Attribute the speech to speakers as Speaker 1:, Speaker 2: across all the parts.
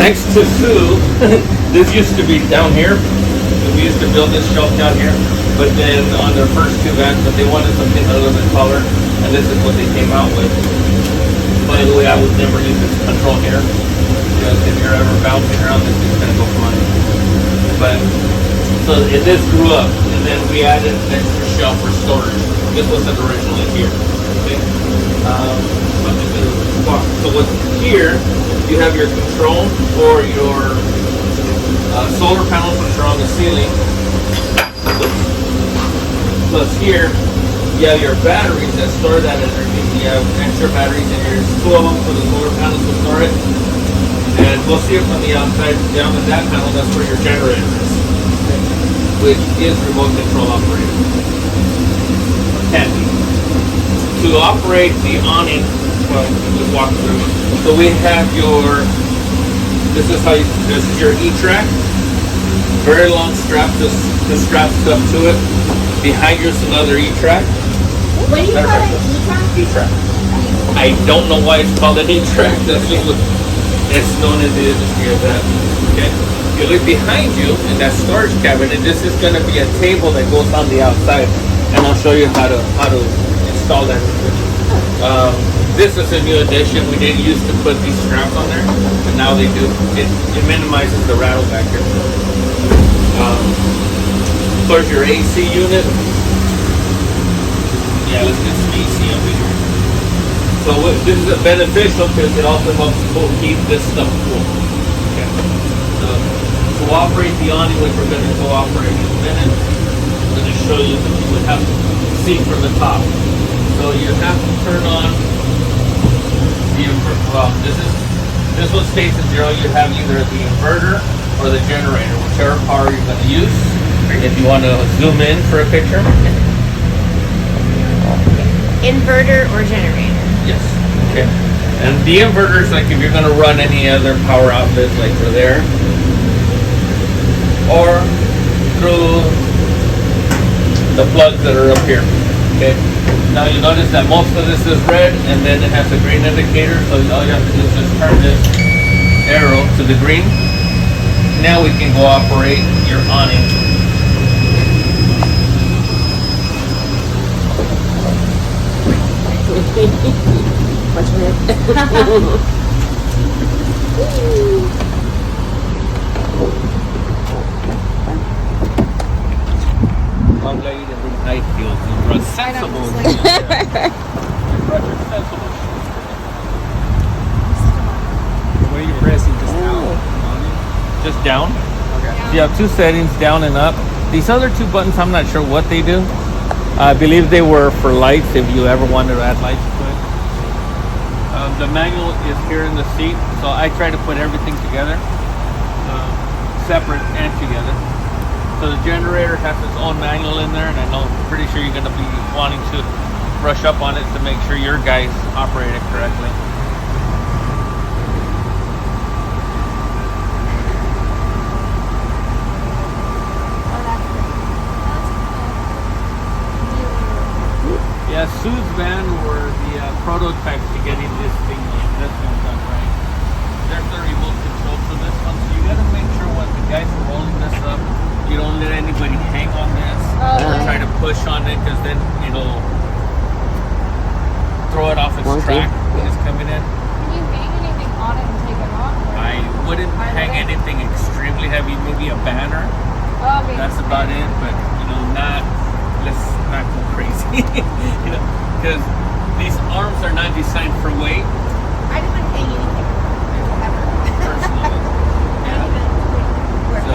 Speaker 1: next to Sue, this used to be down here. We used to build this shelf down here, but then on their first two vans, but they wanted something a little bit taller, and this is what they came out with. By the way, I would never use this control here, because if you're ever bouncing around, this is gonna go flying. But so this grew up, and then we added an extra shelf for storage. This wasn't originally here. Okay. So what's here, you have your control for your solar panels, which are on the ceiling. Plus here, you have your batteries that store that energy. You have extra batteries in here. There's 2 of them for the solar panels to store it. And we'll see it from the outside. Down at that panel, that's where your generator is, which is remote control operated. Can be. To operate the awning, well, just walk through. So we have this is your E-track. Very long strap to strap stuff to it. Behind you is another E-track.
Speaker 2: What do you call it?
Speaker 1: E-track. I don't know why it's called an E-track. That's just what it's known in the industry as that. Okay. You look behind you in that storage cabinet. This is going to be a table that goes on the outside, and I'll show you how to install that. This is a new addition. We didn't used to put these straps on there, but now they do. It minimizes the rattle back here. Of course, your AC unit. Yeah, let's get some AC over here. So this is beneficial because it also helps keep this stuff cool. Okay. So to operate the awning, which we're going to go operate in a minute, I'm going to show you that you would have to see from the top. So you have to turn on the inverter. Well, this one stays at 0. You have either the inverter or the generator, whichever power you're going to use. If you want to zoom in for a picture.
Speaker 2: Inverter or generator?
Speaker 1: Yes. Okay. And the inverter is like if you're going to run any other power outlets, like through there, or through the plugs that are up here. Okay. Now you notice that most of this is red, and then it has a green indicator. So all you have to do is just turn this arrow to the green. Now we can go operate your awning.
Speaker 3: Watching it.
Speaker 1: Long lady that brings night heels. You're sensible.
Speaker 4: What are you pressing? Just down?
Speaker 1: Just down.
Speaker 4: Okay.
Speaker 1: You have 2 settings, down and up. These other 2 buttons, I'm not sure what they do. I believe they were for lights, if you ever wanted to add lights to it. The manual is here in the seat, so I try to put everything together, separate and together. So the generator has its own manual in there, and I know pretty sure you're going to be wanting to brush up on it to make sure your guys operate it correctly. Yeah, Sue's van were the prototypes to getting this thing, this one done right. There's the remote control for this one, so you got to make sure when the guys are rolling this up, you don't let anybody hang on this or try to push on it, because then it'll throw it off its track when it's coming in.
Speaker 5: Can you hang anything on it and take it off?
Speaker 1: I wouldn't hang anything extremely heavy, maybe a banner.
Speaker 5: Oh, maybe.
Speaker 1: That's about it, but let's not go crazy. Because these arms are not designed for weight.
Speaker 2: I didn't hang anything ever.
Speaker 1: Personally. Yeah. So,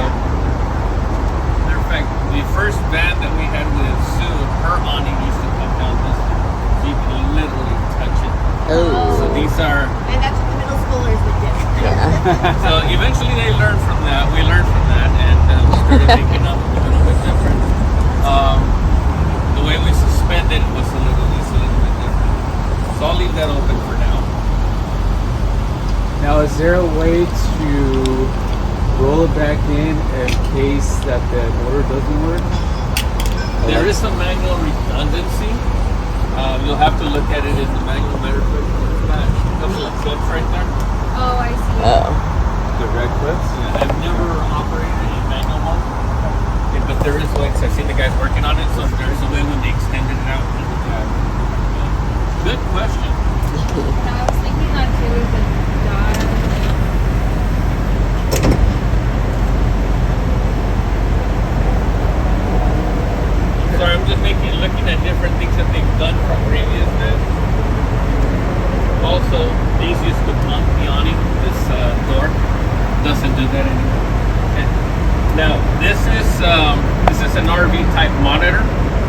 Speaker 1: matter of fact, the first van that we had with Sue, her awning used to come down this way. So you can literally touch it.
Speaker 3: Oh.
Speaker 1: So these are...
Speaker 2: And that's what the middle schoolers would do.
Speaker 3: Yeah.
Speaker 1: So eventually they learned from that. We learned from that, and we started thinking of a little bit different. The way we suspended was a little bit different. So I'll leave that open for now.
Speaker 4: Now, is there a way to roll it back in case that the motor doesn't work?
Speaker 1: There is some manual redundancy. You'll have to look at it in the manual better quick. There's a couple of clips right there.
Speaker 5: Oh, I see.
Speaker 3: Oh.
Speaker 1: The there is ways. I've seen the guys working on it, so if there is a way when they extended it out. Good question.
Speaker 5: And I was thinking that too if it died.
Speaker 1: Sorry, I'm just looking at different things that they've done from previousness. Also, these used to mount the awning. This door doesn't do that anymore. Okay. Now, this is an RV type monitor.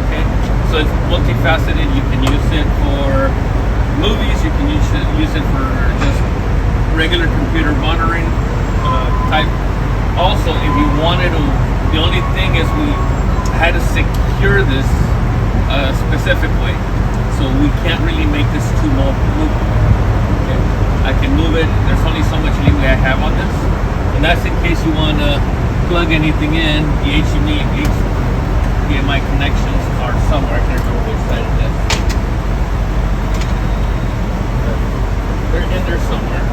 Speaker 1: Okay, so it's multifaceted. You can use it for movies. You can use it for just regular computer monitoring type. Also, if you wanted to, the only thing is we had to secure this specifically, so we can't really make this too movable. Okay. I can move it. There's only so much leeway I have on this, and that's in case you want to plug anything in. The HDMI connections are somewhere. I can't remember which side it is. They're in there somewhere.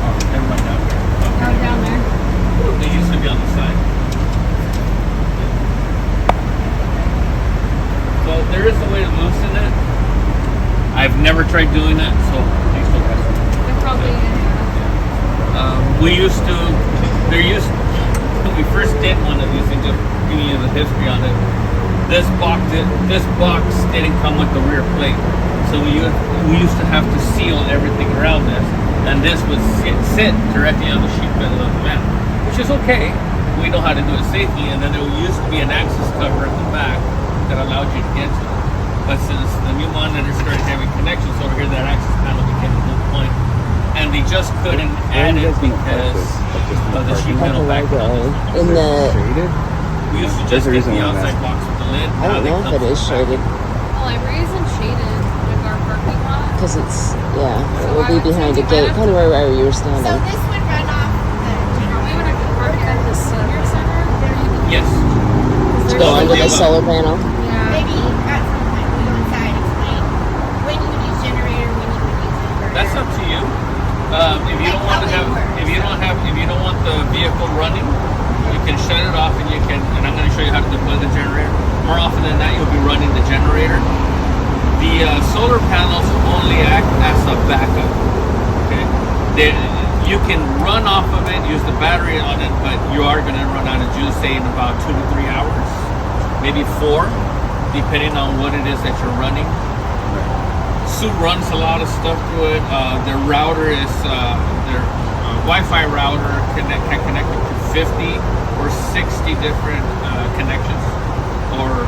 Speaker 1: Oh, never mind down there.
Speaker 5: Oh, down there.
Speaker 1: They used to be on the side. So there is a way to loosen it. I've never tried doing it, so thanks for that.
Speaker 5: They're probably in
Speaker 1: When we first did one of these, and just giving you the history on it, this box didn't come with the rear plate. So we used to have to seal everything around this, and this would sit directly on the sheet metal of the van, which is okay. We know how to do it safely, and then there used to be an access cover at the back that allowed you to get to it. But since the new monitor started having connections over here, that access panel became a moot point. And they just couldn't add it because of the sheet metal back.
Speaker 3: In the,
Speaker 4: Shaded?
Speaker 1: We used to
Speaker 4: There's
Speaker 1: just
Speaker 4: a
Speaker 1: get
Speaker 4: reason
Speaker 1: the
Speaker 4: why I'm
Speaker 1: outside
Speaker 4: asking.
Speaker 1: box with the lid.
Speaker 3: I don't know if it is shaded
Speaker 5: The library isn't shaded with our parking lot.
Speaker 3: because it's, yeah, it
Speaker 5: So
Speaker 3: will
Speaker 5: I
Speaker 3: be
Speaker 5: would
Speaker 3: behind a
Speaker 5: say
Speaker 3: gate,
Speaker 5: that-
Speaker 3: kind of where you were
Speaker 2: So
Speaker 3: standing.
Speaker 2: this would run off the
Speaker 5: Are we gonna have to park it at the senior center?
Speaker 1: Yes.
Speaker 3: To go under the solar panel.
Speaker 5: Yeah.
Speaker 2: maybe at some point we go inside and explain when you would use generator, when you would use inverter.
Speaker 1: That's up to you. If you don't want to have, if you don't want the vehicle running, you can shut it off, and you can. And I'm going to show you how to deploy the generator. More often than not, you'll be running the generator. The solar panels only act as a backup. Okay, you can run off of it, use the battery on it, but you are going to run out of juice, say in about 2 to 3 hours, maybe 4, depending on what it is that you're running. Sue runs a lot of stuff through it. Their router is their Wi-Fi router can connect up to 50 or 60 different connections, or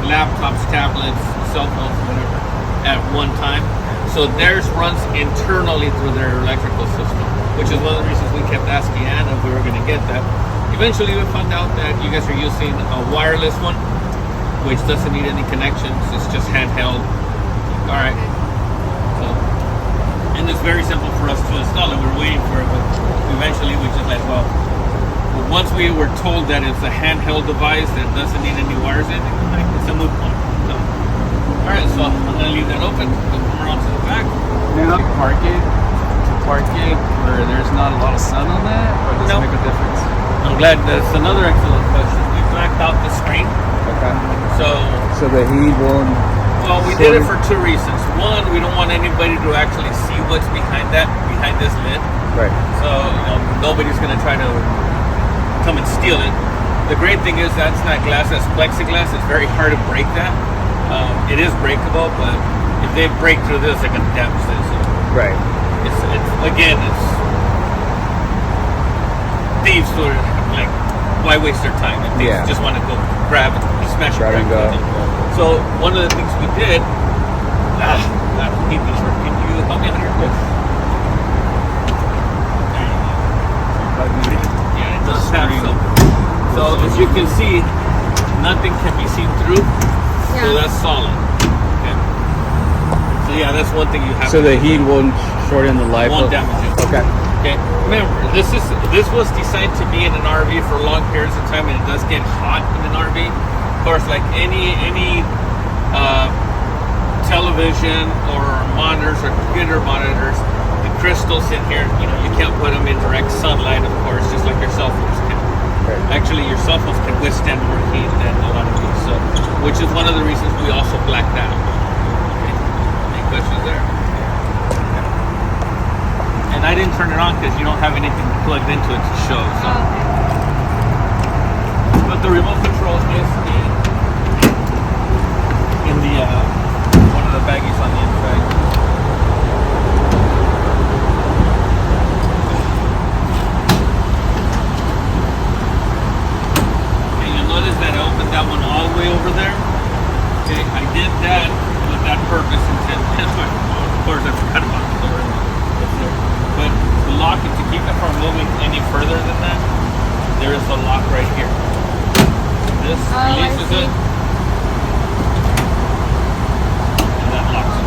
Speaker 1: laptops, tablets, cell phones, whatever, at one time. So theirs runs internally through their electrical system, which is one of the reasons we kept asking Anna if we were going to get that. Eventually, we found out that you guys are using a wireless one, which doesn't need any connections. It's just handheld. All right. And it's very simple for us to install it. We're waiting for it, but eventually we just like, well, once we were told that it's a handheld device that doesn't need any wires in it, like, it's a moot point. So, all right, so I'm gonna leave that open. We'll come around to the back.
Speaker 4: Now, park it where there's not a lot of sun on that, or does
Speaker 1: No.
Speaker 4: it make a difference?
Speaker 1: I'm glad that's another excellent question. We blacked out the screen,
Speaker 4: Okay.
Speaker 1: so
Speaker 4: So the heat won't.
Speaker 1: well, we did it for 2 reasons. One, we don't want anybody to actually see what's behind this lid.
Speaker 4: Right.
Speaker 1: So, nobody's going to try to come and steal it. The great thing is that's not glass, that's plexiglass. It's very hard to break that. It is breakable, but if they break through this, they're going to damage this.
Speaker 4: Right.
Speaker 1: It's thieves who are like, why waste their time? And thieves
Speaker 4: Yeah.
Speaker 1: just want to go grab it, smash it,
Speaker 4: Grab and go.
Speaker 1: So one of the things we did, that heat was working. Can you help me out here, please? Yeah, it does have some. So as you can see, nothing can be seen through. So
Speaker 5: Yeah.
Speaker 1: that's solid. Okay. So yeah, that's one thing you have.
Speaker 4: So
Speaker 1: to
Speaker 4: the
Speaker 1: do.
Speaker 4: heat won't shorten the life.
Speaker 1: Won't
Speaker 4: of-
Speaker 1: damage it.
Speaker 4: Okay.
Speaker 1: Okay. Remember, this was designed to be in an RV for long periods of time, and it does get hot in an RV. Of course, like any television or monitors or computer monitors, the crystals in here, you can't put them in direct sunlight, of course, just like your cell phones can.
Speaker 4: Okay.
Speaker 1: Actually, your cell phones can withstand more heat than a lot of these, so which is one of the reasons we also blacked out. Okay. Any questions there? And I didn't turn it on because you don't have anything plugged into it to show. So, but the remote control is in the one of the baggies on the inside. And you'll notice that I opened that one all the way over there. Okay, I did that with that purpose intent. Of course, I forgot about the door. But to lock it, to keep it from moving any further than that, there is a lock right here. This releases it, and that locks it.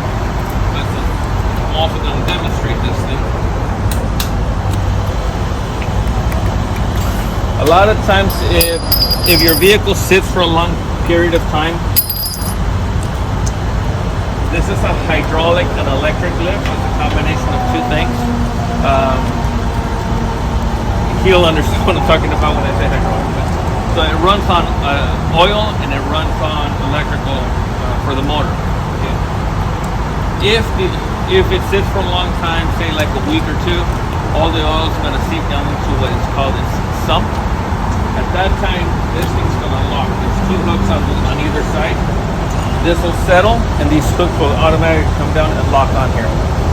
Speaker 1: I'm also going to demonstrate this thing. A lot of times, if your vehicle sits for a long period of time, this is a hydraulic and electric lift. It's a combination of two things. He'll understand what I'm talking about when I say hydraulic. So it runs on oil and it runs on electrical for the motor. Okay. If it sits for a long time, say like a week or two, all the oil is going to seep down into what is called its sump. At that time, this thing's going to lock. There's two hooks on either side. This will settle, and these hooks will automatically come down and lock on here.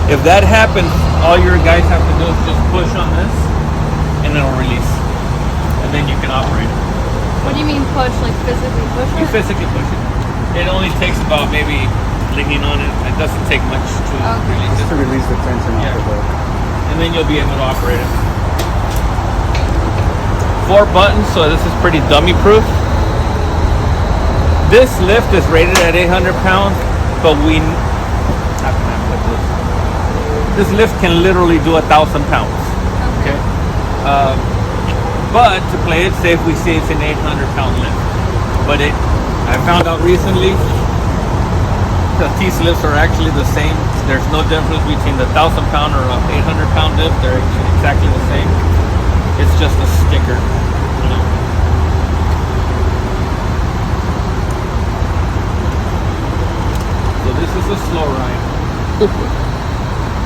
Speaker 1: If that happens, all your guys have to do is just push on this, and it'll release. And then you can operate it.
Speaker 5: What do you mean push? Like physically push
Speaker 1: You
Speaker 5: it?
Speaker 1: physically push it. It only takes about maybe leaning on it. It doesn't take much to release
Speaker 4: Just
Speaker 1: it.
Speaker 4: to release the tension off the boat.
Speaker 1: And then you'll be able to operate it. 4 buttons, so this is pretty dummy proof. This lift is rated at 800 pounds, but how can I put this? This lift can literally do 1,000 pounds. Okay. But to play it safe, we say it's an 800-pound lift. But I found out recently that these lifts are actually the same. There's no difference between the 1,000-pound or an 800-pound lift. They're exactly the same. It's just a sticker. You know. So this is a slow ride.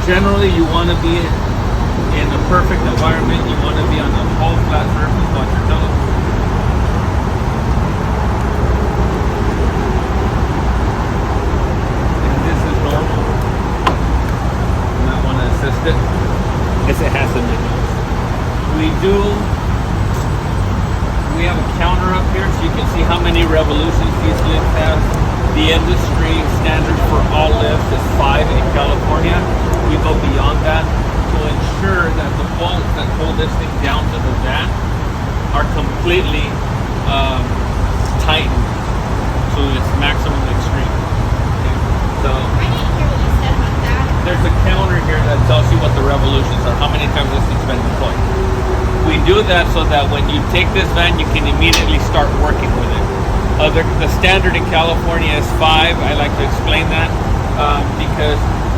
Speaker 1: Generally, you want to be in a perfect environment. You want to be on a whole flat surface while you're done. And this is normal. You might want to assist it, because it has a limit. We have a counter up here, so you can see how many revolutions these lifts have. The industry standard for all lifts is 5 in California. We go beyond that to ensure that the bolts that hold this thing down to the van are completely tightened to its maximum extreme. Okay. So
Speaker 2: I didn't hear what you said about that.
Speaker 1: there's a counter here that tells you what the revolutions are, how many times this thing's been deployed. We do that so that when you take this van, you can immediately start working with it. The standard in California is 5. I like to explain that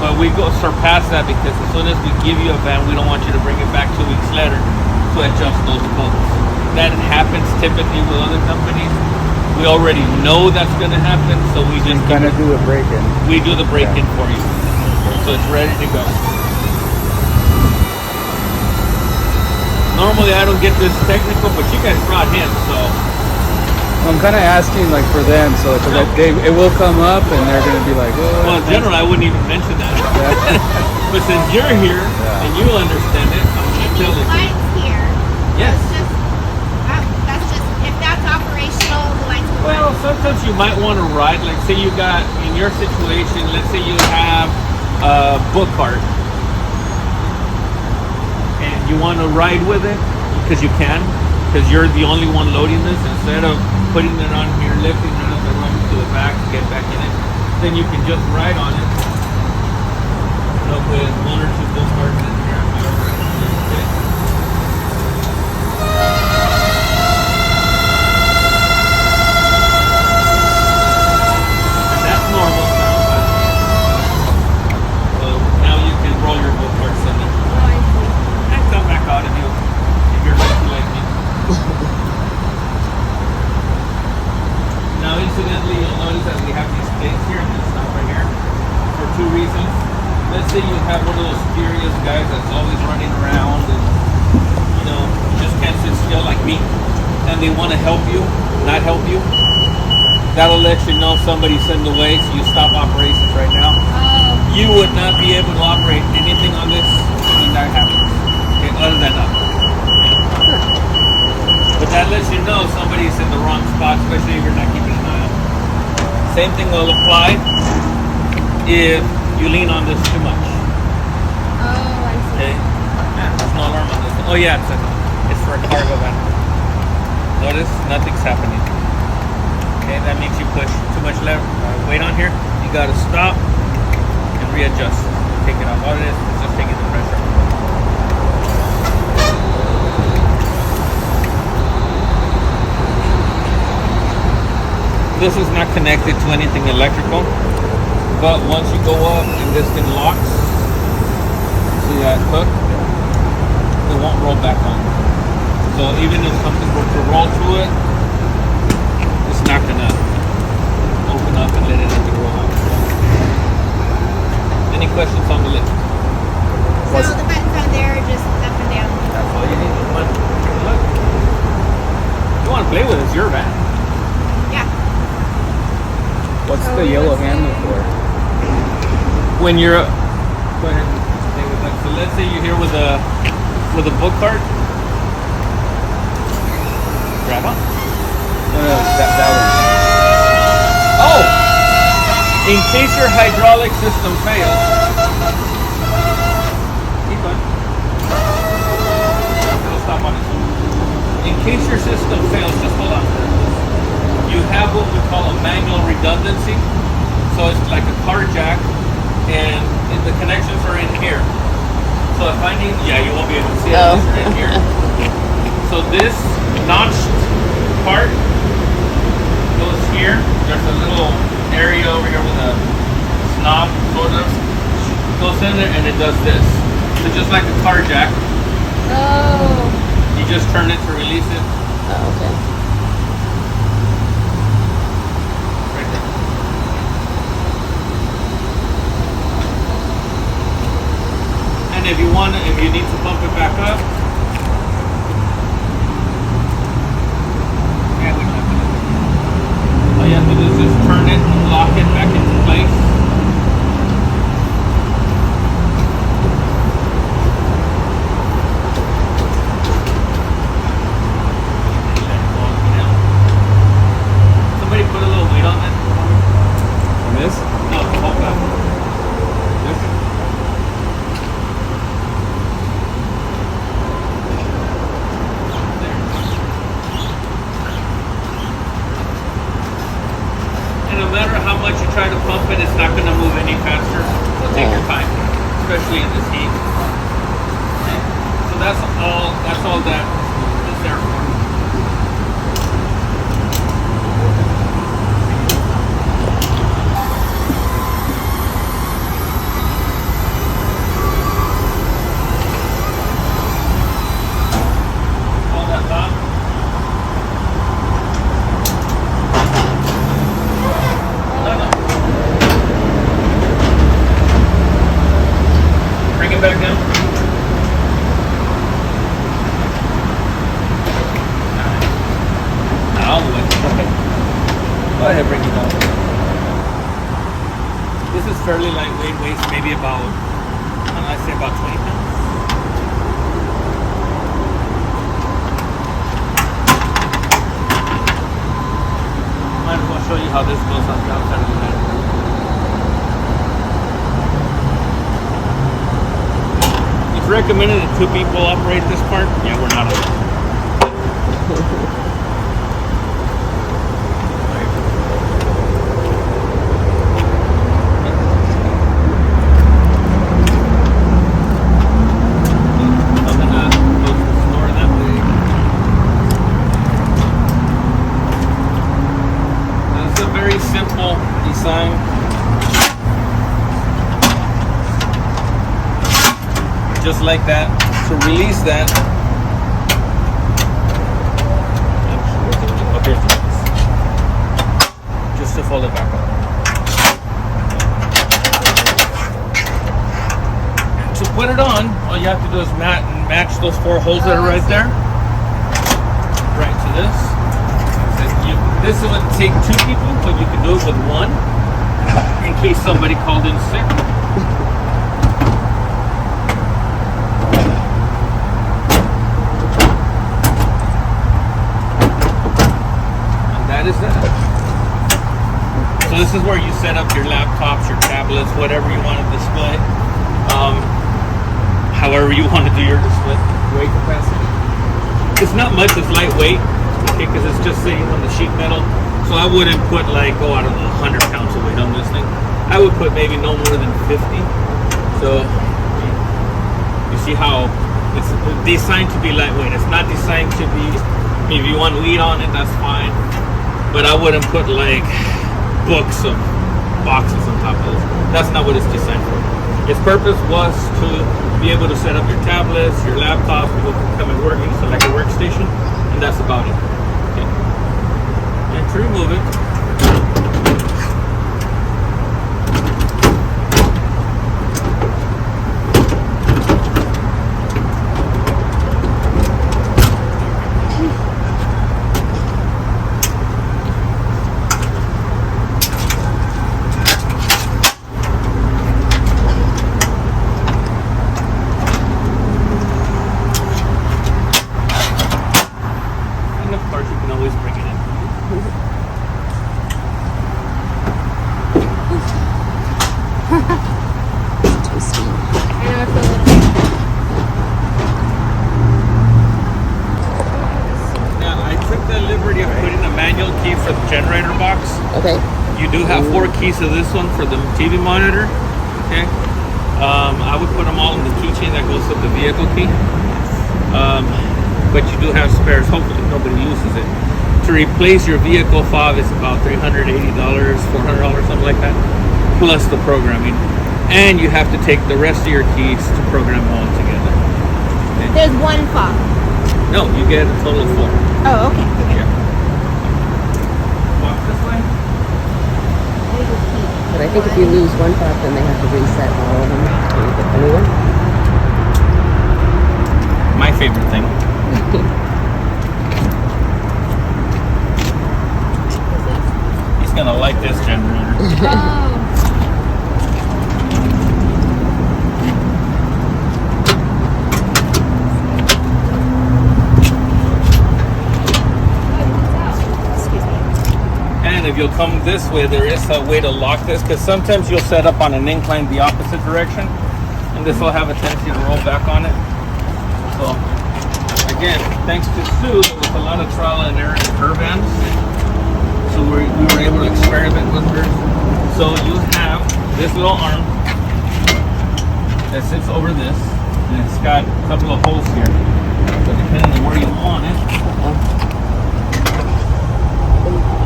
Speaker 1: but we go surpass that, because as soon as we give you a van, we don't want you to bring it back 2 weeks later to adjust those bolts. That happens typically with other companies. We already know that's going to happen, so we just
Speaker 4: Kind of do a break-in.
Speaker 1: we do the break-in for you, so it's ready to go. Normally I don't get this technical, but you guys brought him, so
Speaker 4: I'm kind of asking like for them, so it will come up and they're going to be like,
Speaker 1: well, in general I wouldn't even mention that. But since you're here and you understand it, I'm going to
Speaker 2: And
Speaker 1: tell
Speaker 2: these
Speaker 1: it.
Speaker 2: lights here,
Speaker 1: Yes.
Speaker 2: that's just, if that's operational, the lights go
Speaker 1: Well,
Speaker 2: on.
Speaker 1: sometimes you might want to ride, like say you got, in your situation, let's say you have a book cart and you want to ride with it, because you can, because you're the only one loading this. Instead of putting it on here, lifting it up and running to the back to get back in it, then you can just ride on it. With 1 or 2 book carts in here. Okay. And that's normal. So now you can roll your book carts in there.
Speaker 5: Oh, I see.
Speaker 1: And come back out if you're lucky like me. they want to help you, not help you, that'll let you know somebody's in the way, so you stop operations right now. You would not be able to operate anything on this when that happens. Okay, other than up. But that lets you know somebody's in the wrong spot, especially if you're not keeping an eye on it. Same thing will apply if you lean on this too much.
Speaker 5: Oh, I see.
Speaker 1: Okay? There's no alarm on this. Oh yeah, it's for a cargo van. Notice nothing's happening. Okay, that means you push too much weight on here. You gotta stop and readjust. Take it off. All it is just taking the pressure. This is not connected to anything electrical, but once you go up and this thing locks, see that hook? It won't roll back on. So even if something were to roll to it, it's not gonna open up and let it roll out. Any questions on the lift?
Speaker 2: So the buttons on there are just up and down.
Speaker 1: That's all you need. Look. You want to play with it, it's your van.
Speaker 2: Yeah.
Speaker 4: What's the yellow handle for?
Speaker 1: When you're go ahead and stay with that. So let's say you're here with a book cart. Grab on.
Speaker 4: No, that one.
Speaker 1: Oh! In case your hydraulic system fails, keep going. It'll stop on its own. In case your system fails, just hold on to it. You have what we call a manual redundancy. So it's like a car jack, and the connections are in here. So if I need, you won't be able to see it.
Speaker 3: Oh.
Speaker 1: It's right here. So this notched part goes here. There's a little area over here with a knob, sort of. Goes in there and it does this. So just like a car jack,
Speaker 5: Oh.
Speaker 1: you just turn it to release it.
Speaker 3: Oh, okay.
Speaker 1: Right there. And if you need to pump it back up, yeah, we don't have to do it. All you have to do is just turn it and lock it back into place. Somebody put a little weight on that.
Speaker 4: On this?
Speaker 1: No, hold back.
Speaker 4: This?
Speaker 1: There. And no matter how much you try to pump it, it's not going to move any faster. So take your time, especially in this heat. Okay. So that's all that is there for. All that top. No. Bring it back down. All the way. Go ahead, bring it down. This is fairly lightweight, weighs maybe about, I'd say about 20 pounds. Might as well show you how this goes on the outside of the van. It's recommended that 2 people operate this part. Yeah, we're not. I'm gonna close the door that way. It's a very simple design. Just like that. To release that, okay, just to fold it back up. And to put it on, all you have to do is match those 4 holes that are right there. Right to this. This would take 2 people, but you can do it with 1 in case somebody called in sick. And that is that. So this is where you set up your laptops, your tablets, whatever you want to display. However you want to do your display. Weight capacity. It's not much, it's lightweight, okay, because it's just sitting on the sheet metal. So I wouldn't put like, I don't know, 100 pounds of weight on this thing. I would put maybe no more than 50. So you see how it's designed to be lightweight. It's not designed to be, if you want weight on it, that's fine. But I wouldn't put like books of boxes on top of this. That's not what it's designed for. Its purpose was to be able to set up your tablets, your laptops, people can come and work, so like a workstation, and that's about it. Okay. And to remove it, and of course you can always bring it in.
Speaker 3: Tasty.
Speaker 5: I know I feel a little.
Speaker 1: Now I took the liberty of putting a manual key for the generator box.
Speaker 3: Okay.
Speaker 1: You do have 4 keys to this one for the TV monitor. Okay. I would put them all in the keychain that goes with the vehicle key. But you do have spares. Hopefully nobody loses it. To replace your vehicle fob is about $380, $400, something like that, plus the programming. And you have to take the rest of your keys to program all together. Okay.
Speaker 2: There's 1 fob.
Speaker 1: No, you get a total of 4.
Speaker 2: Oh, okay. Okay.
Speaker 1: Yeah. Walk this way.
Speaker 3: But I think if you lose one fob, then they have to reset all of them. Can you get the new one?
Speaker 1: My favorite thing. He's gonna like this generator.
Speaker 5: Oh.
Speaker 1: And if you'll come this way, there is a way to lock this, because sometimes you'll set up on an incline the opposite direction, and this will have a tendency to roll back on it. So again, thanks to Sue, there was a lot of trial and error in her vans. So we were able to experiment with her. So you have this little arm that sits over this, and it's got a couple of holes here. So depending on where you want it,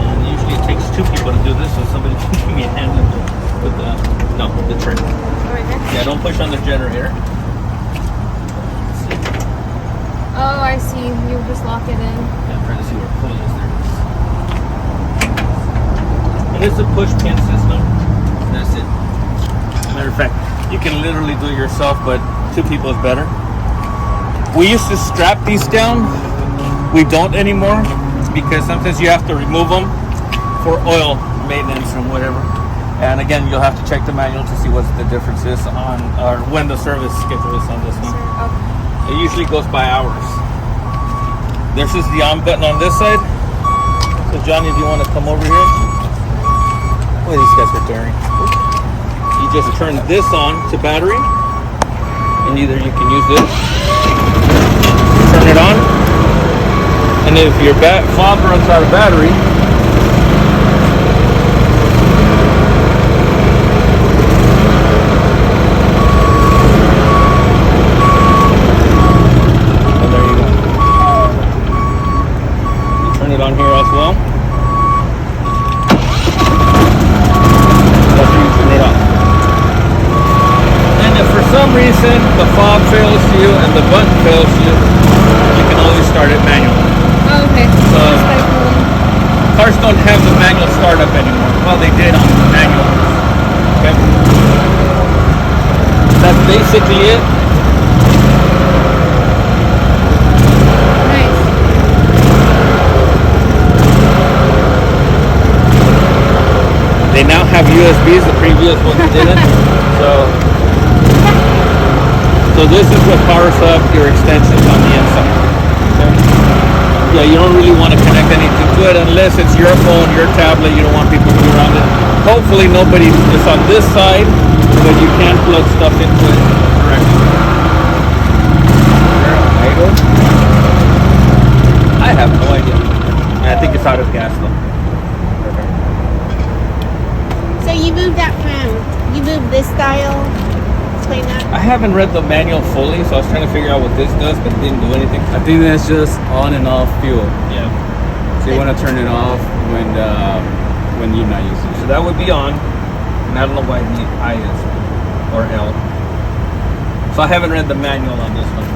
Speaker 1: and usually it takes 2 people to do this, so somebody can give me a hand with the tray.
Speaker 5: Right there.
Speaker 1: Yeah, don't push on the generator.
Speaker 5: Oh, I see. You just lock it in.
Speaker 1: Yeah, I'm trying to see where pull is there. And it's a push pin system. That's it. Matter of fact, you can literally do it yourself, but 2 people is better. We used to strap these down. We don't anymore because sometimes you have to remove them for oil maintenance and whatever. And again, you'll have to check the manual to see what the difference is on, or when the service schedule is on this one.
Speaker 5: Okay.
Speaker 1: It usually goes by hours. This is the on button on this side. So Johnny, do you want to come over here? Boy, these guys are daring. You just turn this on to battery, and either you can use this, turn it on, and if your fob runs out of battery, on here as well. That's where you turn it off. And if for some reason the fob fails you and the button fails you, you can always start it manually.
Speaker 5: Oh, okay. Just by pulling.
Speaker 1: Cars don't have the manual startup anymore. Well, they did on the manual. Okay. That's basically it.
Speaker 5: Nice.
Speaker 1: USBs. The previous ones didn't. So this is what powers up your extensions on the inside. Okay? Yeah, you don't really want to connect anything to it unless it's your phone, your tablet. You don't want people to be around it. Hopefully nobody is on this side, but you can plug stuff into it directly. I have no idea. I think it's out of gas though.
Speaker 2: So you moved this style. Explain that.
Speaker 1: I haven't read the manual fully, so I was trying to figure out what this does, but it didn't do anything.
Speaker 4: I think that's just on and off fuel.
Speaker 1: Yeah.
Speaker 4: So you want to turn it off when you're not using it.
Speaker 1: So that would be on, and I don't know why the I is or L. So I haven't read the manual on this one.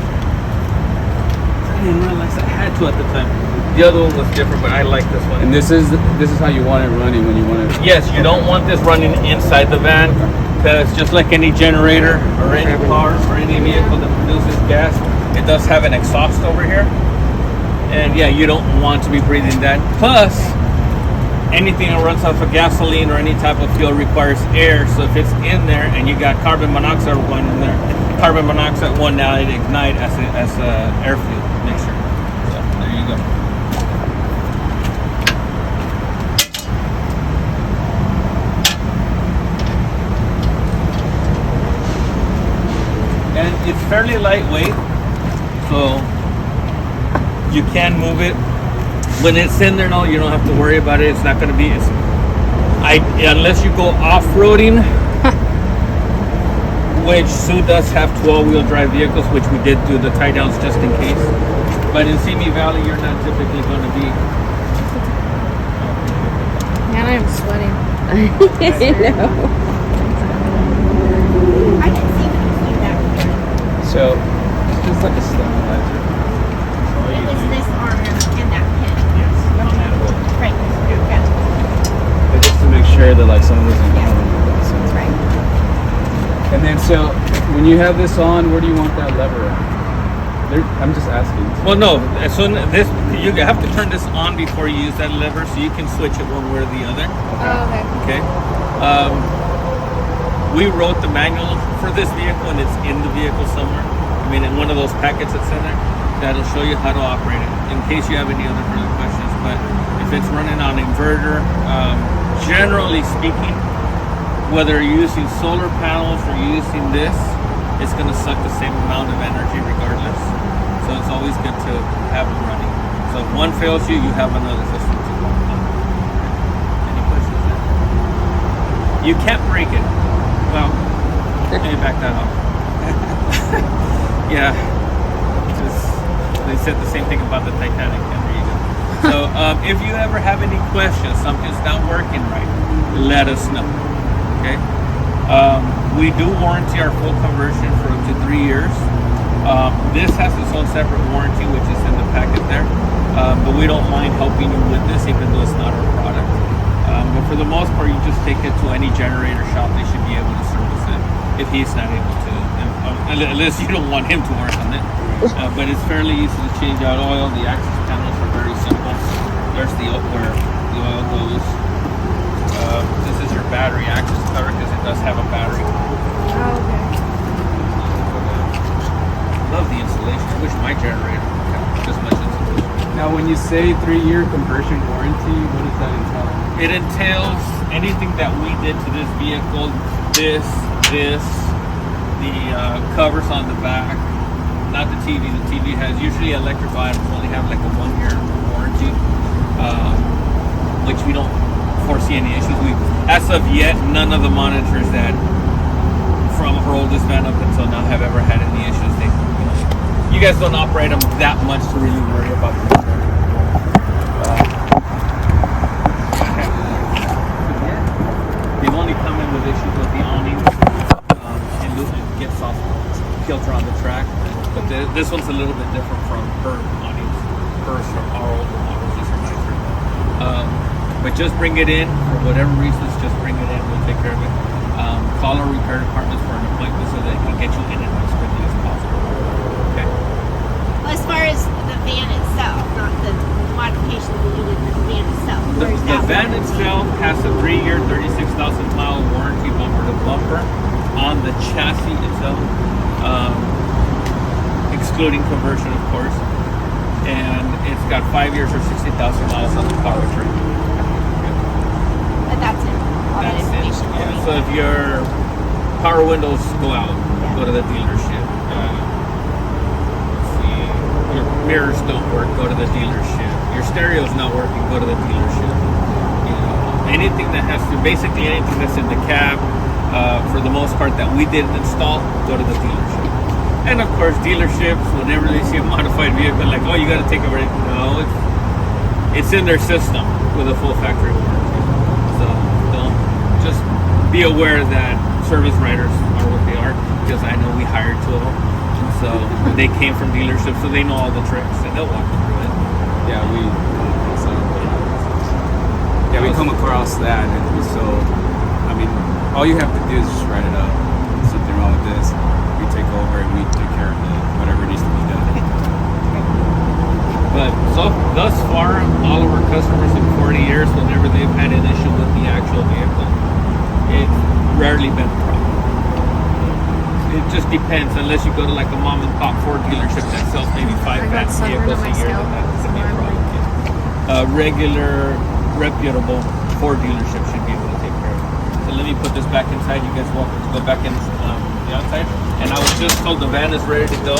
Speaker 1: I didn't realize I had to at the time. The other one was different, but I like this one.
Speaker 4: And this is how you want it running when you want it.
Speaker 1: Yes, you don't want this running inside the van, because just like any generator or any car or any vehicle that produces gas, it does have an exhaust over here. And yeah, you don't want to be breathing that. Plus, anything that runs off of gasoline or any type of fuel requires air. So if it's in there and you got carbon monoxide going in there, carbon monoxide will now ignite as a air fuel mixture. So there you go. And it's fairly lightweight, so you can move it. When it's in there, no, you don't have to worry about it. It's not going to be, unless you go off-roading, which Sue does have 12-wheel drive vehicles, which we did do the tie-downs just in case. But in Simi Valley, you're not typically going to be.
Speaker 5: Man, I'm sweating.
Speaker 3: I know.
Speaker 2: I can see when you do that.
Speaker 4: So it's just like a stabilizer.
Speaker 2: It was this arm and that pin.
Speaker 1: Yes, on that hole.
Speaker 2: Right. Okay.
Speaker 4: But just to make sure that like someone doesn't
Speaker 2: Yeah.
Speaker 4: go.
Speaker 2: Right.
Speaker 4: And then so when you have this on, where do you want that lever at? I'm just asking.
Speaker 1: Well, no. As soon as this, you have to turn this on before you use that lever, so you can switch it one way or the other.
Speaker 5: Oh, okay.
Speaker 1: Okay. We wrote the manual for this vehicle, and it's in the vehicle somewhere. I mean, in one of those packets that's in there, that'll show you how to operate it. In case you have any other further questions, but if it's running on inverter, generally speaking, whether you're using solar panels or using this, it's going to suck the same amount of energy regardless. So it's always good to have them running. So if one fails you, you have another system to work on. Any questions there? You can't break it. Well, let me back that up. Yeah. They said the same thing about the Titanic. And there you go. So if you ever have any questions, something's not working right, let us know. Okay. We do warranty our full conversion for up to 3 years. This has its own separate warranty, which is in the packet there. But we don't mind helping you with this, even though it's not our product. But for the most part, you just take it to any generator shop. They should be able to service it if he's not able to, unless you don't want him to work on it. But it's fairly easy to change out oil. The access panels are very simple. There's where the oil goes. This is your battery access cover because it does have a battery.
Speaker 5: Oh, okay.
Speaker 1: Love the installation. I wish my generator had this much insulation.
Speaker 4: Now, when you say 3-year conversion warranty, what does that entail?
Speaker 1: It entails anything that we did to this vehicle, the covers on the back, not the TV. The TV has usually electrical items only have like a 1-year warranty, which we don't foresee any issues. As of yet, none of the monitors that from her oldest van up until now have ever had any issues. You guys don't operate them that much to really worry about them. They've only come in with issues with the awnings and it gets off kilter on the track. But this one's a little bit different from her awnings. Hers from our older models. These are nicer. But just bring it in for whatever reasons. Just bring it in. We'll take care of it. Call our repair departments for an appointment so they can get you in it as quickly as possible. Okay.
Speaker 2: Well, as far as the van itself, not the modification modifications will you do with the van itself?
Speaker 1: The,
Speaker 2: Or is
Speaker 1: the
Speaker 2: that
Speaker 1: van
Speaker 2: warranty?
Speaker 1: itself has a 3-year, 36,000 mile warranty bumper to bumper on the chassis itself, excluding conversion, of course. And it's got 5 years or 60,000 miles on the powertrain.
Speaker 2: But that's it. All that
Speaker 1: That's it.
Speaker 2: information. will
Speaker 1: Yeah.
Speaker 2: be-
Speaker 1: So if your power windows go out, go to the dealership. Let's see, your mirrors don't work, go to the dealership. Your stereo's not working, go to the dealership. You know, anything that has to, basically anything that's in the cab, for the most part that we didn't install, go to the dealership. And of course, dealerships, whenever they see a modified vehicle, like, oh, you got to take over it. No, it's in their system with a full factory warranty. So don't just be aware that service writers are what they are, because I know we hired 2 of them. So they came from dealerships, so they know all the tricks and they'll walk you through it.
Speaker 4: Yeah, we come across that, and so I mean, all you have to do is just write it up. Something wrong with this, we take over and we take care of whatever needs to be done.
Speaker 1: But so thus far, all of our customers in 40 years, whenever they've had an issue with the actual vehicle, it's rarely been a problem. It just depends, unless you go to like a mom and pop Ford dealership that sells maybe 5 bad vehicles a year, then that's gonna be a problem. Regular, reputable Ford dealership should be able to take care of it. So let me put this back inside. You guys welcome to go back in the outside. And I was just told the van is ready to go.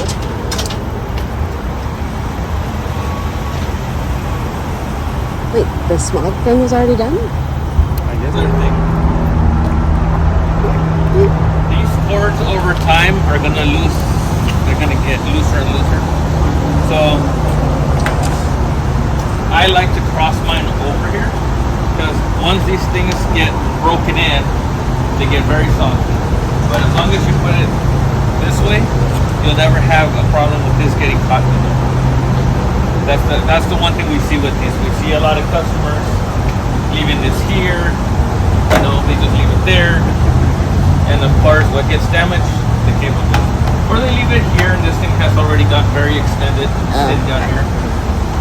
Speaker 3: Wait, the smog thing was already done?
Speaker 1: I guess everything. These Fords over time are gonna lose. They're gonna get looser and looser. So I like to cross mine over here, because once these things get broken in, they get very soft. But as long as you put it this way, you'll never have a problem with this getting caught in there. That's the one thing we see with this. We see a lot of customers leaving this here, you know, they just leave it there. And of course, what gets damaged, the cable goes. Or they leave it here, and this thing has already got very extended, sitting down here.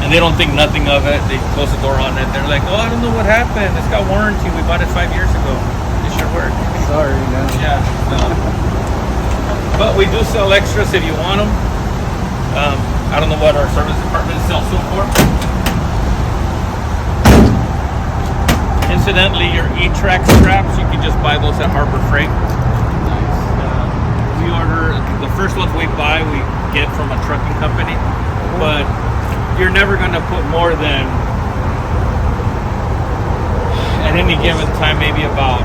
Speaker 1: And they don't think nothing of it. They close the door on it. They're like, oh, I don't know what happened. It's got warranty. We bought it 5 years ago. It should work.
Speaker 4: Sorry, no.
Speaker 1: Yeah. No. But we do sell extras if you want them. I don't know what our service department sells them for. Incidentally, your E-Track straps, you can just buy those at Harbor Freight. We order, the first ones we buy, we get from a trucking company. But you're never going to put more than, at any given time, maybe about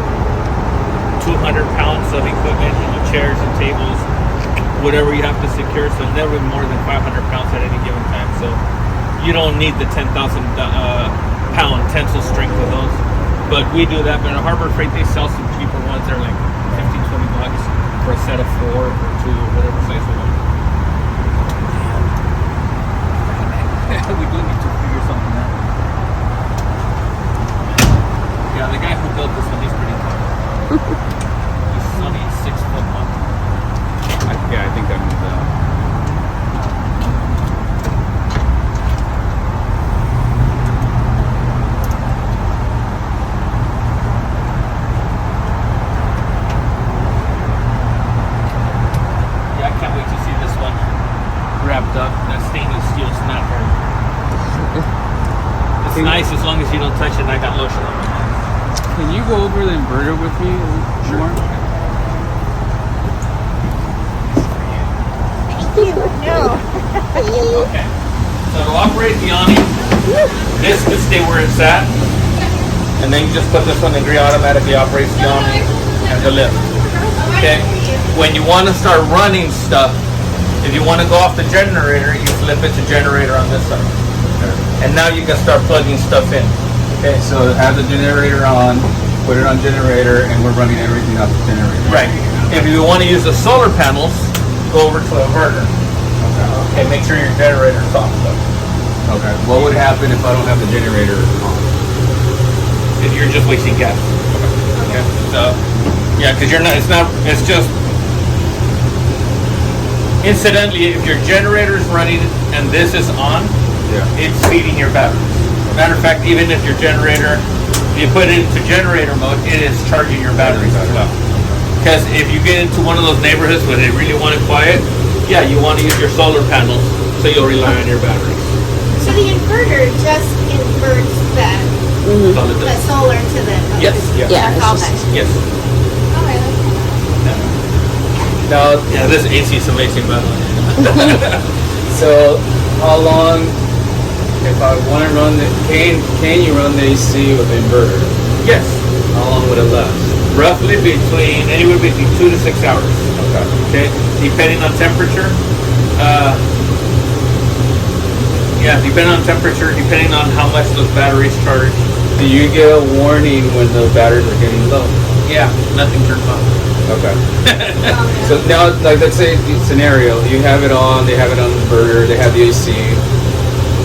Speaker 1: 200 pounds of equipment, you know, chairs and tables, whatever you have to secure. So never more than 500 pounds at any given time. So you don't need the 10,000 pound tensile strength of those. But we do that. But at Harbor Freight, they sell some cheaper ones. They're like 15, 20 bucks for a set of 4 or 2 or whatever size we want. We do need to figure something out. Yeah, the guy who built this one, he's pretty tough. He's only 6 foot long.
Speaker 4: I think that means
Speaker 1: Yeah, I can't wait to see this one wrapped up. That stainless steel's not hurt. It's nice as long as you don't touch it and I got lotion on my hands.
Speaker 4: Can you go over the inverter with me more?
Speaker 2: Thank you. No.
Speaker 1: Okay. So to operate the awning, this could stay where it's at. And then you just put this one in, it automatically operates the awning and the lift. Okay. When you want to start running stuff, if you want to go off the generator, you flip it to generator on this side. And now you can start plugging stuff in.
Speaker 4: Okay, so have the generator on, put it on generator, and we're running everything off the generator.
Speaker 1: Right. If you want to use the solar panels, go over to inverter. Okay, make sure your generator's off.
Speaker 4: Okay. What would happen if I don't have the generator on?
Speaker 1: If you're just wasting gas. Okay. So, yeah, because it's just, incidentally, if your generator's running and this is on,
Speaker 4: Yeah.
Speaker 1: it's feeding your batteries. Matter of fact, even if your generator, you put it into generator mode, it is charging your batteries as well. Because if you get into one of those neighborhoods where they really want it quiet, yeah, you want to use your solar panels, so you'll rely on your batteries.
Speaker 2: So the inverter just inverts
Speaker 1: That's all it
Speaker 2: the
Speaker 1: does.
Speaker 2: solar to the
Speaker 1: Yes.
Speaker 3: Yeah,
Speaker 2: That's
Speaker 3: it's
Speaker 2: all
Speaker 3: just-
Speaker 2: that.
Speaker 1: Yes.
Speaker 2: Okay,
Speaker 4: Now,
Speaker 1: Yeah, this AC is amazing, by the way.
Speaker 4: so how long, if I want to run the, can you run the AC with the inverter?
Speaker 1: Yes.
Speaker 4: How long would it last?
Speaker 1: Anywhere between 2 to 6 hours.
Speaker 4: Okay.
Speaker 1: Okay, depending on temperature. Depending on temperature, depending on how much those batteries charge.
Speaker 4: Do you get a warning when the batteries are getting low?
Speaker 1: Yeah, nothing turns on.
Speaker 4: Okay.
Speaker 2: okay.
Speaker 4: So now, like, let's say the scenario, you have it on, they have it on the inverter, they have the AC,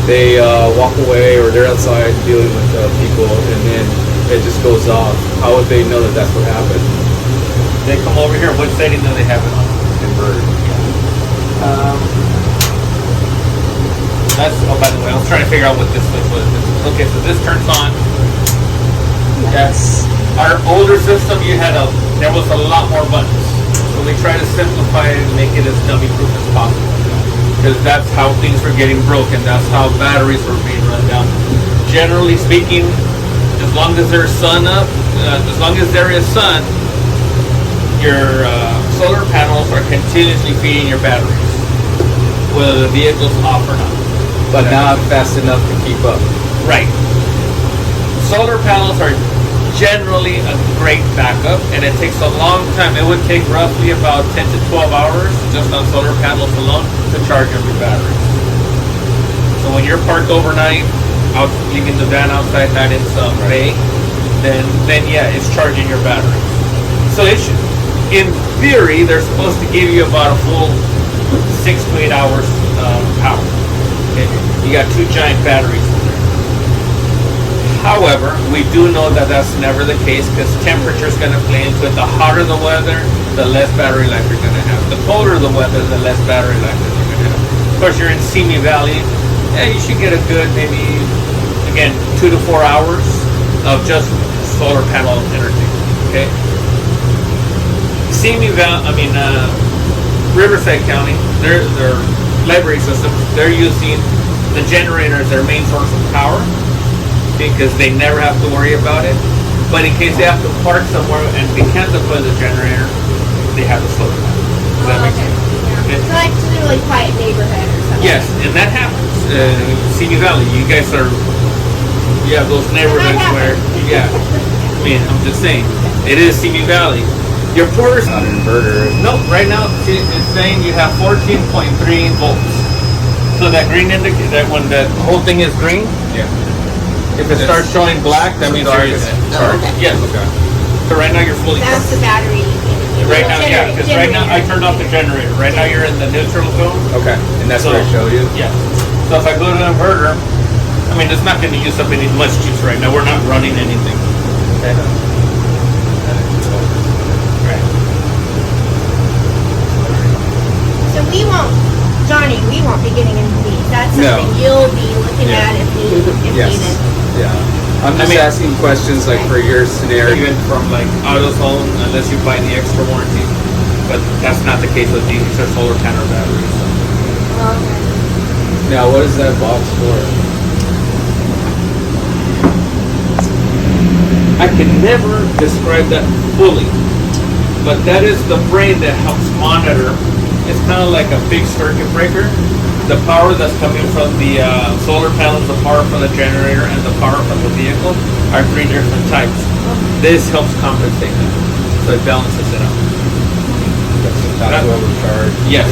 Speaker 4: they walk away or they're outside dealing with people, and then it just goes off. How would they know that that's what happened?
Speaker 1: They come over here. What setting do they have it on?
Speaker 4: Inverter.
Speaker 1: By the way, I was trying to figure out what this switch was. Okay, so this turns on. Yes. Our older system, there was a lot more buttons. So we try to simplify it and make it as dummy proof as possible. Because that's how things were getting broken. That's how batteries were being run down. Generally speaking, as long as there's sun up, as long as there is sun, your solar panels are continuously feeding your batteries, whether the vehicle's off or not.
Speaker 4: But not fast enough to keep up.
Speaker 1: Right. Solar panels are generally a great backup, and it takes a long time. It would take roughly about 10 to 12 hours just on solar panels alone to charge every battery. So when you're parked overnight, out leaving the van outside, not in some bay, then yeah, it's charging your batteries. So it should, in theory, they're supposed to give you about a full 6 to 8 hours power. Okay? You got 2 giant batteries in there. However, we do know that that's never the case because temperature is going to play into it. The hotter the weather, the less battery life you're going to have. The colder the weather, the less battery life that you're going to have. Of course, you're in Simi Valley. Yeah, you should get a good maybe, again, 2 to 4 hours of just solar panel energy. Okay. Riverside County, their library system, they're using the generator as their main source of power because they never have to worry about it. But in case they have to park somewhere and they can't deploy the generator, they have the solar panel. Does that make sense? Okay.
Speaker 2: So like just a really quiet neighborhood or something.
Speaker 1: Yes, and that happens. Simi Valley, you guys have those neighborhoods where, I'm just saying, it is Simi Valley. Your porters,
Speaker 4: Not an inverter.
Speaker 1: no, right now it's saying you have 14.3 volts. So that green that when the whole thing is green,
Speaker 4: Yeah.
Speaker 1: if it starts showing black, that means
Speaker 4: dark
Speaker 1: you're
Speaker 4: is
Speaker 1: charged.
Speaker 3: okay.
Speaker 1: Yes.
Speaker 4: Okay.
Speaker 1: So right now you're fully
Speaker 2: That's
Speaker 1: charged.
Speaker 2: the battery.
Speaker 1: Right now, yeah, because right now I turned off the generator. Right now you're in the neutral zone.
Speaker 4: Okay. And that's
Speaker 1: So-
Speaker 4: what I show you?
Speaker 1: Yeah. So if I go to the inverter, it's not going to use up any much juice right now. We're not running anything. Okay. Right.
Speaker 2: So we won't be getting into these. That's
Speaker 4: No.
Speaker 2: something you'll be looking
Speaker 4: Yeah.
Speaker 2: at if
Speaker 4: Yes.
Speaker 2: needed.
Speaker 4: Yeah. I'm just asking questions like for your scenario.
Speaker 1: Even from like AutoZone, unless you buy the extra warranty. But that's not the case with these. These are solar panel batteries.
Speaker 2: Okay.
Speaker 4: Now, what is that box for?
Speaker 1: I can never describe that fully, but that is the brain that helps monitor. It's kind of like a big circuit breaker. The power that's coming from the solar panels, the power from the generator, and the power from the vehicle are 3 different types. This helps compensate that, so it balances it out.
Speaker 4: Not to overcharge.
Speaker 1: Yes,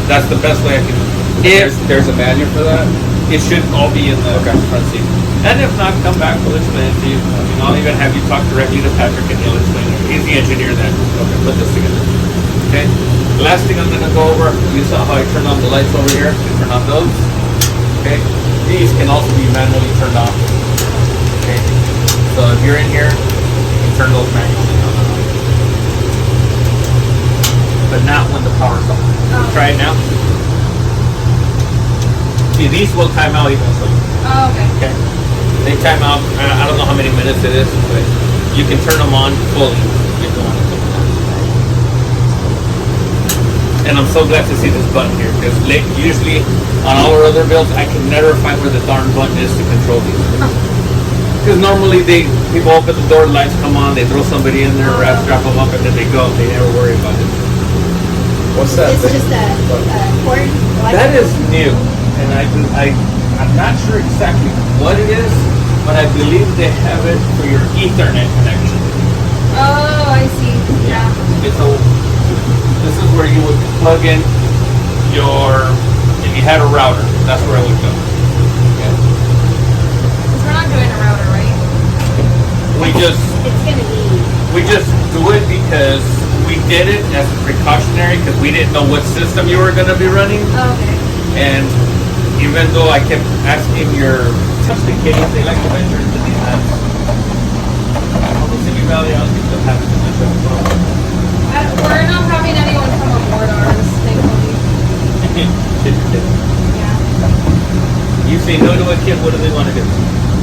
Speaker 1: that's the best way I can. If
Speaker 4: There's a manual for that?
Speaker 1: it should all be in the
Speaker 4: Okay.
Speaker 1: front seat. And if not, come back, we'll explain it to you. I'll even have you talk directly to Patrick and he'll explain it. He's the engineer that put this together. Okay? Last thing I'm going to go over, you saw how I turned on the lights over here. You turn on those. Okay? These can also be manually turned off. Okay? So if you're in here, you can turn those manually on and off. But not when the power's on. Try it now. See, these will time out eventually.
Speaker 5: Oh, okay.
Speaker 1: Okay. They time out. I don't know how many minutes it is, but you can turn them on fully if you want to. And I'm so glad to see this button here because usually on all our other builds, I can never find where the darn button is to control these. Because normally people open the door, lights come on, they throw somebody in there, strap them up, and then they go. They never worry about it.
Speaker 4: What's that?
Speaker 2: It's just a cord.
Speaker 1: That is new, and I'm not sure exactly what it is, but I believe they have it for your Ethernet connection.
Speaker 5: Oh, I see. Yeah.
Speaker 1: This is where you would plug in if you had a router, that's where it would go. Okay.
Speaker 5: Because we're not doing a router, right?
Speaker 2: It's gonna be.
Speaker 1: We just do it because we did it as a precautionary because we didn't know what system you were going to be running.
Speaker 5: Oh, okay.
Speaker 1: And even though I kept asking just in case they like to venture into these apps, although Simi Valley, I don't think they'll have too much of a problem.
Speaker 5: We're not having anyone come on board ours, thankfully. Yeah.
Speaker 1: You say no to a kid, what do they want to do?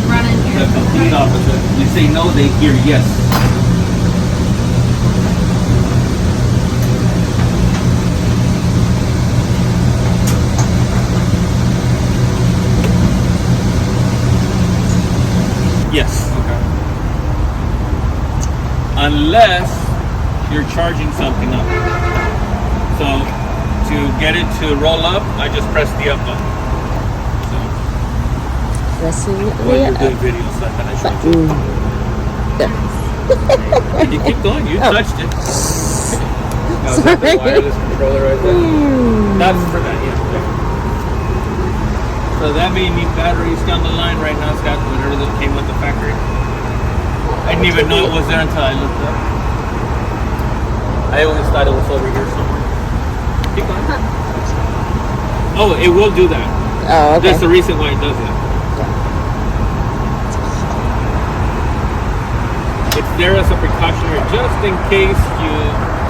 Speaker 5: Run in here.
Speaker 1: The complete opposite. You say no, they hear yes. Yes.
Speaker 4: Okay.
Speaker 1: Unless you're charging something up. So to get it to roll up, I just press the up button.
Speaker 3: Pressing
Speaker 1: Well, you're
Speaker 3: the
Speaker 1: doing videos like that. I showed you.
Speaker 3: button.
Speaker 1: You keep going. You touched it.
Speaker 4: Now, is that the wireless controller right there?
Speaker 1: That's for that, yeah. So that may need batteries down the line. Right now it's got whatever that came with the factory. I didn't even know it was there until I looked up. I always thought it was over here somewhere. Keep going. Oh, it will do that.
Speaker 3: Oh, okay.
Speaker 1: That's the reason why it does that. It's there as a precautionary, just in case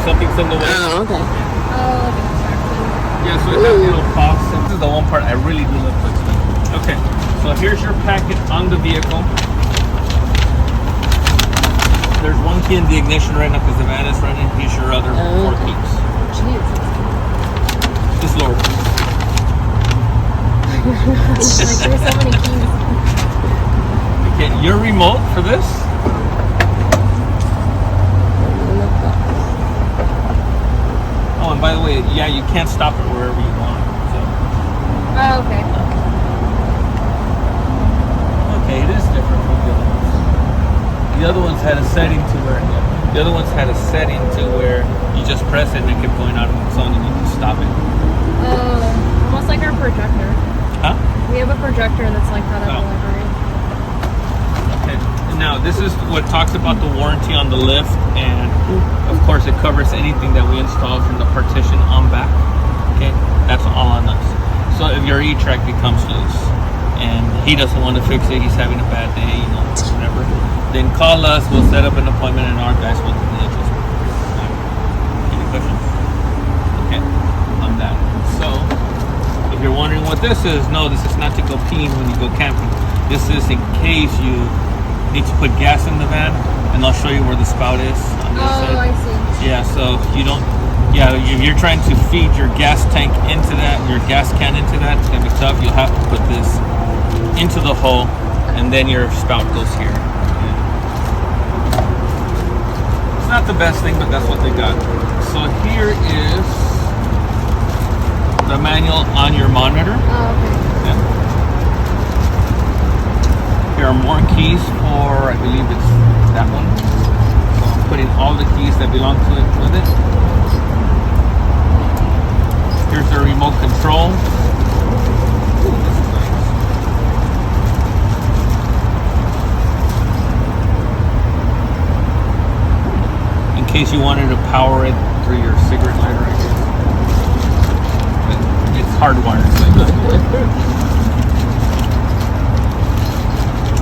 Speaker 1: something's in the way.
Speaker 3: Oh, okay.
Speaker 5: Oh, like an extraction.
Speaker 1: Yeah, so it has little pops. This is the one part I really do love touching. Okay, so here's your packet on the vehicle. There's one key in the ignition right now because the van is running. Here's your other 4 keys.
Speaker 5: Jeez.
Speaker 1: Just lower.
Speaker 5: Like, there's so many keys.
Speaker 1: Okay, your remote for this. Oh, and by the way, yeah, you can't stop it wherever you want. So.
Speaker 5: Oh, okay.
Speaker 1: Okay, it is different from the other ones. The other ones had a setting to where you just press it and it kept going out on its own and you can stop it.
Speaker 5: Almost like our projector.
Speaker 1: Huh?
Speaker 5: We have a projector that's like that at the library.
Speaker 1: Okay. Now, this is what talks about the warranty on the lift, and of course it covers anything that we install from the partition on back. Okay? That's all on us. So if your E-track becomes loose and he doesn't want to fix it, he's having a bad day, whatever, then call us, we'll set up an appointment and our guys will do the adjustment. Any questions? Okay, on that. So, if you're wondering what this is, no, this is not to go peeing when you go camping. This is in case you need to put gas in the van, and I'll show you where the spout is on this side.
Speaker 5: I see.
Speaker 1: Yeah, so you don't, if you're trying to feed your gas tank into that, your gas can into that, it's gonna be tough. You'll have to put this into the hole, and then your spout goes here. It's not the best thing, but that's what they got. So here is the manual on your monitor.
Speaker 5: Oh, okay.
Speaker 1: Yeah. Here are more keys for, I believe it's that one. So I'm putting all the keys that belong to it with it. Here's the remote control. Ooh, this is nice. In case you wanted to power it through your cigarette lighter, I guess. But it's hardwired, so it doesn't work.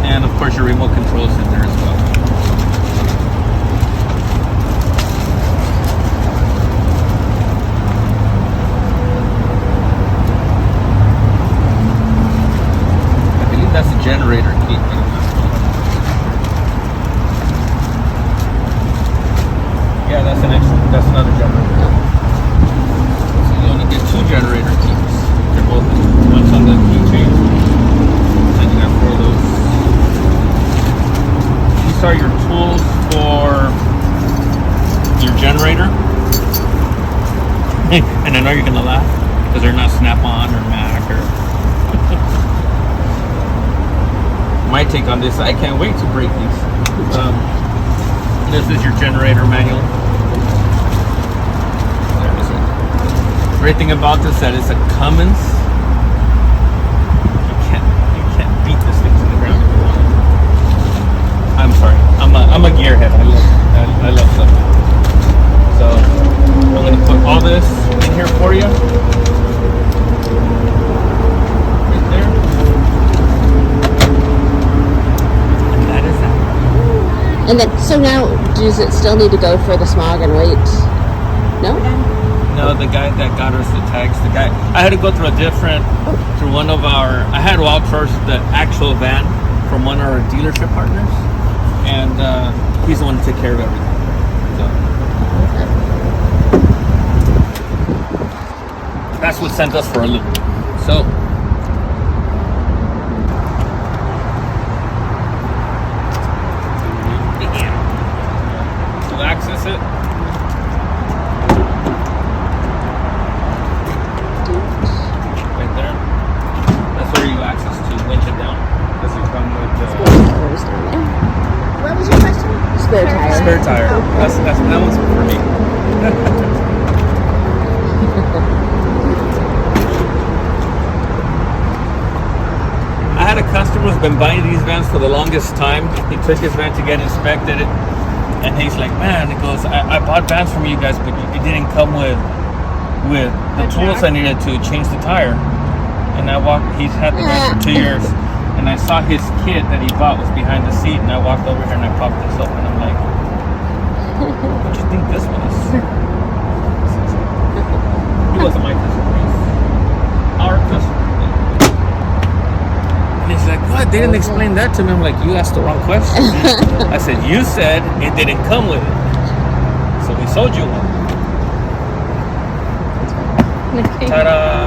Speaker 1: And of course your remote control is in there as well. I believe that's the generator key. generator keys. They're both one's on the keychain. And you got 4 of those. These are your tools for your generator. And I know you're gonna laugh because they're not Snap-on or Mac or. My take on this, I can't wait to break these. This is your generator manual. There it is. Great thing about this that it's a Cummins. You can't beat this thing to the ground if you want it. I'm sorry. I'm a gearhead. I love stuff. So I'm gonna put all this in here for you. Right there. And that is that.
Speaker 3: And then, so now, does it still need to go for the smog and weight? No?
Speaker 1: No, the guy that got us the tags, I had to go through one of our, I had to outsource the actual van from one of our dealership partners, and he's the one to take care of everything. So. That's what sent us for a loop. So. To access it. Right there. That's where you access to winch it down. Does it come with
Speaker 3: Tires down there.
Speaker 2: What was your question?
Speaker 3: Spare tire.
Speaker 1: spare tire? That one's for me. I had a customer who's been buying these vans for the longest time. He took his van to get inspected, and he's like, "Man," he goes, "I bought vans from you guys, but it didn't come with the tools I needed to change the tire." And he's had the van for 2 years, and I saw his kit that he bought was behind the seat, and I walked over here and I popped this up, and I'm like, "What do you think this was?" He wasn't my customer. Our customer. And he's like, "What? They didn't explain that to me." I'm like, "You asked the wrong question." I said, "You said it didn't come with it, so we sold you one." Ta-da!